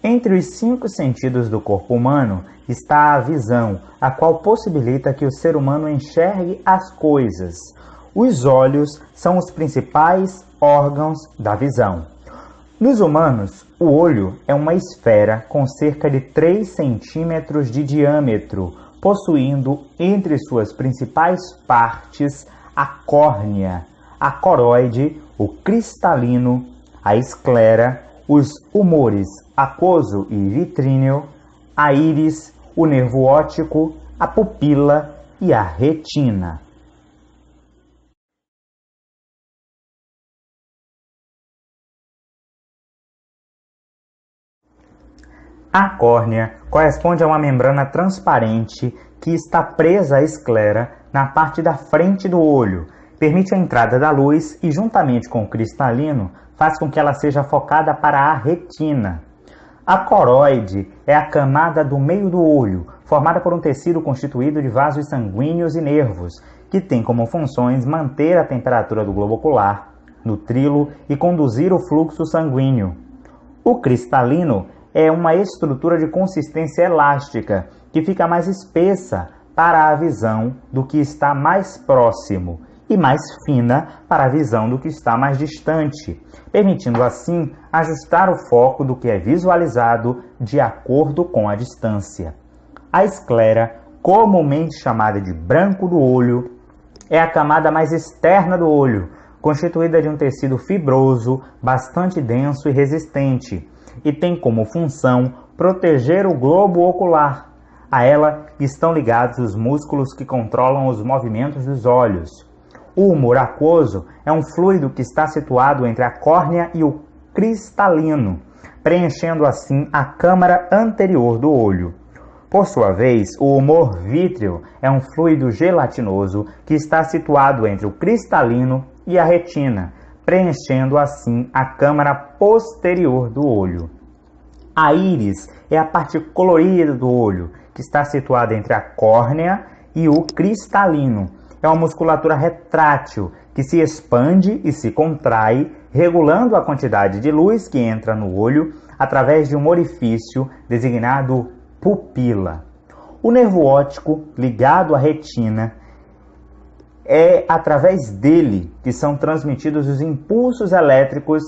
Entre os 5 sentidos do corpo humano está a visão, a qual possibilita que o ser humano enxergue as coisas. Os olhos são os principais órgãos da visão. Nos humanos, o olho é uma esfera com cerca de 3 centímetros de diâmetro, possuindo entre suas principais partes a córnea, a coroide, o cristalino, a esclera, os humores aquoso e vitríneo, a íris, o nervo óptico, a pupila e a retina. A córnea corresponde a uma membrana transparente que está presa à esclera na parte da frente do olho, permite a entrada da luz e, juntamente com o cristalino, faz com que ela seja focada para a retina. A coroide é a camada do meio do olho, formada por um tecido constituído de vasos sanguíneos e nervos, que tem como funções manter a temperatura do globo ocular, nutri-lo e conduzir o fluxo sanguíneo. O cristalino é uma estrutura de consistência elástica, que fica mais espessa para a visão do que está mais próximo e mais fina para a visão do que está mais distante, permitindo assim ajustar o foco do que é visualizado de acordo com a distância. A esclera, comumente chamada de branco do olho, é a camada mais externa do olho, constituída de um tecido fibroso, bastante denso e resistente, e tem como função proteger o globo ocular. A ela estão ligados os músculos que controlam os movimentos dos olhos. O humor aquoso é um fluido que está situado entre a córnea e o cristalino, preenchendo assim a câmara anterior do olho. Por sua vez, o humor vítreo é um fluido gelatinoso que está situado entre o cristalino e a retina, preenchendo assim a câmara posterior do olho. A íris é a parte colorida do olho, que está situada entre a córnea e o cristalino. É uma musculatura retrátil que se expande e se contrai, regulando a quantidade de luz que entra no olho através de um orifício designado pupila. O nervo óptico, ligado à retina, é através dele que são transmitidos os impulsos elétricos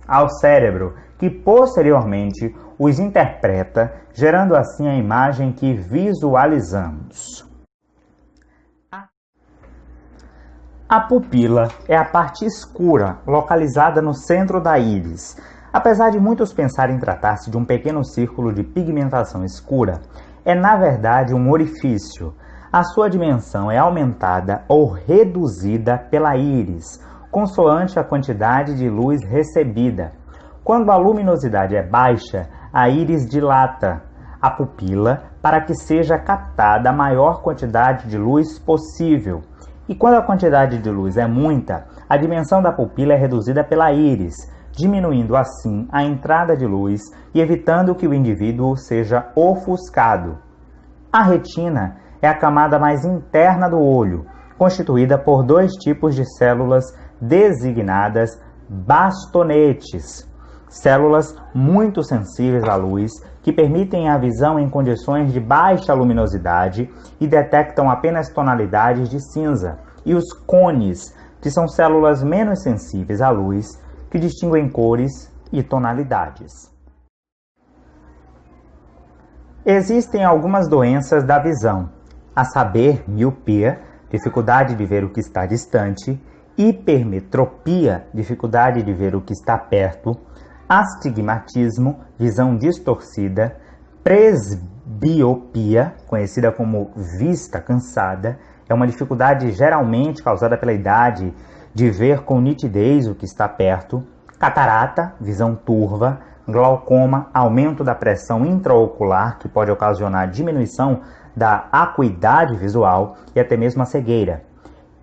ao cérebro, que posteriormente os interpreta, gerando assim a imagem que visualizamos. A pupila é a parte escura, localizada no centro da íris. Apesar de muitos pensarem tratar-se de um pequeno círculo de pigmentação escura, é na verdade um orifício. A sua dimensão é aumentada ou reduzida pela íris, consoante a quantidade de luz recebida. Quando a luminosidade é baixa, a íris dilata a pupila para que seja captada a maior quantidade de luz possível. E quando a quantidade de luz é muita, a dimensão da pupila é reduzida pela íris, diminuindo assim a entrada de luz e evitando que o indivíduo seja ofuscado. A retina é a camada mais interna do olho, constituída por 2 tipos de células designadas bastonetes, células muito sensíveis à luz que permitem a visão em condições de baixa luminosidade e detectam apenas tonalidades de cinza, e os cones, que são células menos sensíveis à luz, que distinguem cores e tonalidades. Existem algumas doenças da visão, a saber, miopia, dificuldade de ver o que está distante, hipermetropia, dificuldade de ver o que está perto, astigmatismo, visão distorcida, presbiopia, conhecida como vista cansada, é uma dificuldade geralmente causada pela idade de ver com nitidez o que está perto, catarata, visão turva, glaucoma, aumento da pressão intraocular, que pode ocasionar diminuição da acuidade visual e até mesmo a cegueira.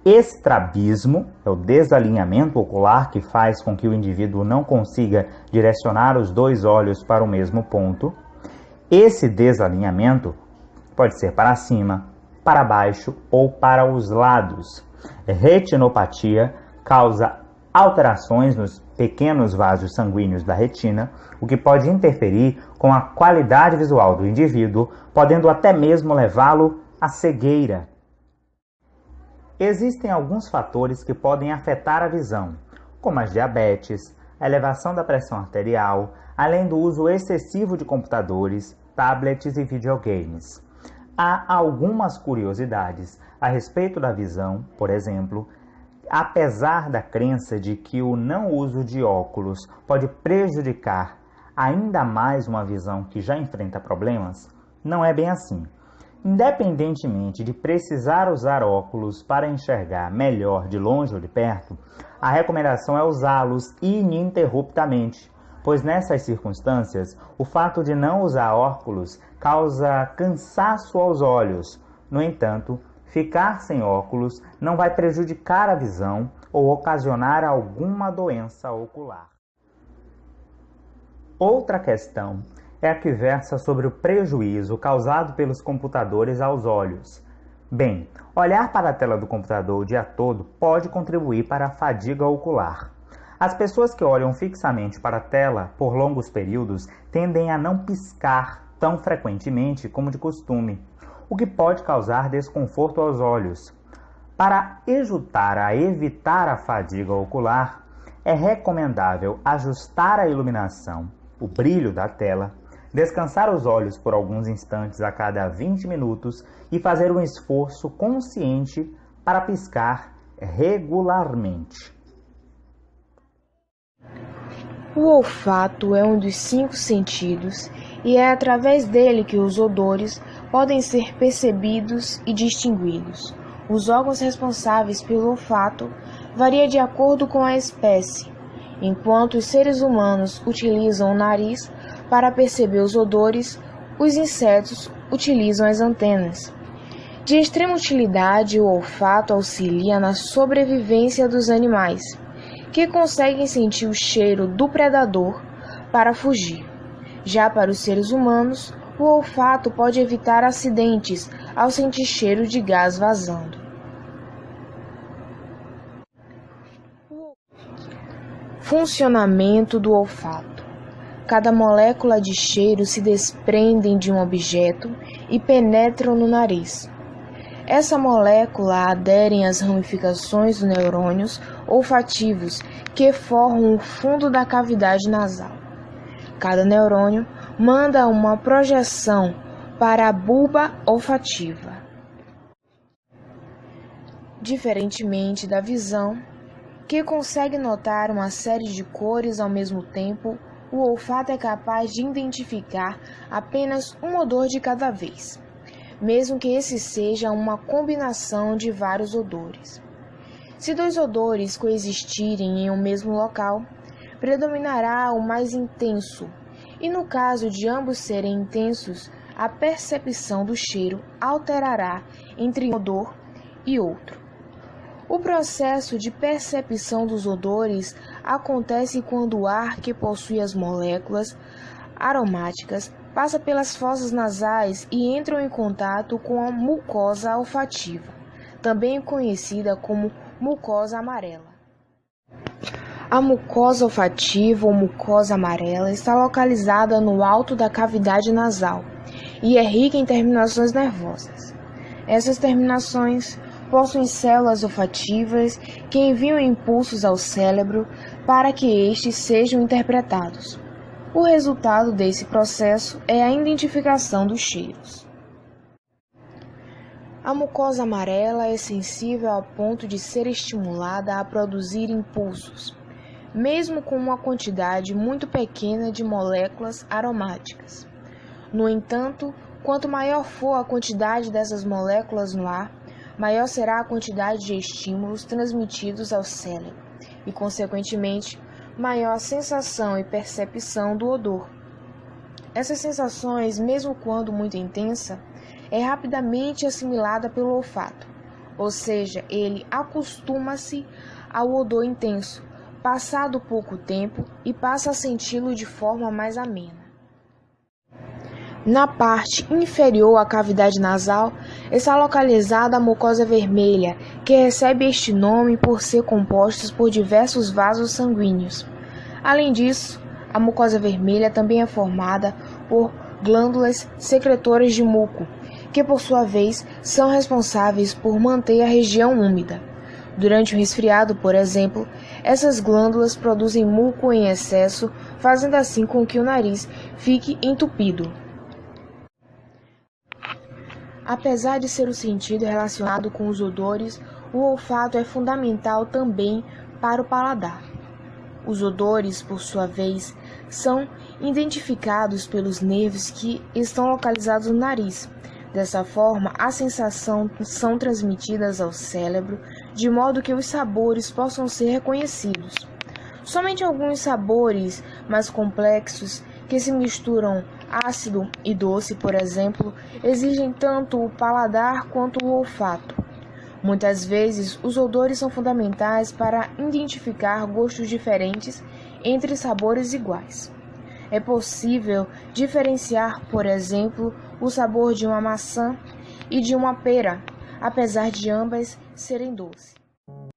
Estrabismo é o desalinhamento ocular que faz com que o indivíduo não consiga direcionar os 2 olhos para o mesmo ponto. Esse desalinhamento pode ser para cima, para baixo ou para os lados. Retinopatia causa alterações nos pequenos vasos sanguíneos da retina, o que pode interferir com a qualidade visual do indivíduo, podendo até mesmo levá-lo à cegueira. Existem alguns fatores que podem afetar a visão, como a diabetes, a elevação da pressão arterial, além do uso excessivo de computadores, tablets e videogames. Há algumas curiosidades a respeito da visão, por exemplo, apesar da crença de que o não uso de óculos pode prejudicar ainda mais uma visão que já enfrenta problemas, não é bem assim. Independentemente de precisar usar óculos para enxergar melhor de longe ou de perto, a recomendação é usá-los ininterruptamente, pois nessas circunstâncias, o fato de não usar óculos causa cansaço aos olhos. No entanto, ficar sem óculos não vai prejudicar a visão ou ocasionar alguma doença ocular. Outra questão é a que versa sobre o prejuízo causado pelos computadores aos olhos. Bem, olhar para a tela do computador o dia todo pode contribuir para a fadiga ocular. As pessoas que olham fixamente para a tela por longos períodos tendem a não piscar tão frequentemente como de costume, o que pode causar desconforto aos olhos. Para ajudar a evitar a fadiga ocular, é recomendável ajustar a iluminação, o brilho da tela, descansar os olhos por alguns instantes a cada 20 minutos e fazer um esforço consciente para piscar regularmente. O olfato é um dos 5 sentidos e é através dele que os odores podem ser percebidos e distinguidos. Os órgãos responsáveis pelo olfato variam de acordo com a espécie. Enquanto os seres humanos utilizam o nariz para perceber os odores, os insetos utilizam as antenas. De extrema utilidade, o olfato auxilia na sobrevivência dos animais, que conseguem sentir o cheiro do predador para fugir. Já para os seres humanos, o olfato pode evitar acidentes ao sentir cheiro de gás vazando. Funcionamento do olfato. Cada molécula de cheiro se desprendem de um objeto e penetram no nariz. Essa molécula adere às ramificações dos neurônios olfativos que formam o fundo da cavidade nasal. Cada neurônio manda uma projeção para a bulba olfativa. Diferentemente da visão, que consegue notar uma série de cores ao mesmo tempo, o olfato é capaz de identificar apenas um odor de cada vez, mesmo que esse seja uma combinação de vários odores. Se 2 odores coexistirem em um mesmo local, predominará o mais intenso, e no caso de ambos serem intensos, a percepção do cheiro alterará entre um odor e outro. O processo de percepção dos odores acontece quando o ar que possui as moléculas aromáticas passa pelas fossas nasais e entra em contato com a mucosa olfativa, também conhecida como mucosa amarela. A mucosa olfativa ou mucosa amarela está localizada no alto da cavidade nasal e é rica em terminações nervosas. Essas terminações possuem células olfativas que enviam impulsos ao cérebro para que estes sejam interpretados. O resultado desse processo é a identificação dos cheiros. A mucosa amarela é sensível ao ponto de ser estimulada a produzir impulsos, mesmo com uma quantidade muito pequena de moléculas aromáticas. No entanto, quanto maior for a quantidade dessas moléculas no ar, maior será a quantidade de estímulos transmitidos ao cérebro e, consequentemente, maior a sensação e percepção do odor. Essas sensações, mesmo quando muito intensa, é rapidamente assimilada pelo olfato, ou seja, ele acostuma-se ao odor intenso, passado pouco tempo, e passa a senti-lo de forma mais amena. Na parte inferior à cavidade nasal está localizada a mucosa vermelha, que recebe este nome por ser composta por diversos vasos sanguíneos. Além disso, a mucosa vermelha também é formada por glândulas secretoras de muco, que por sua vez são responsáveis por manter a região úmida. Durante o resfriado, por exemplo, essas glândulas produzem muco em excesso, fazendo assim com que o nariz fique entupido. Apesar de ser o sentido relacionado com os odores, o olfato é fundamental também para o paladar. Os odores, por sua vez, são identificados pelos nervos que estão localizados no nariz. Dessa forma, as sensações são transmitidas ao cérebro, de modo que os sabores possam ser reconhecidos. Somente alguns sabores mais complexos, que se misturam ácido e doce, por exemplo, exigem tanto o paladar quanto o olfato. Muitas vezes, os odores são fundamentais para identificar gostos diferentes entre sabores iguais. É possível diferenciar, por exemplo, o sabor de uma maçã e de uma pera, apesar de ambas serem doces.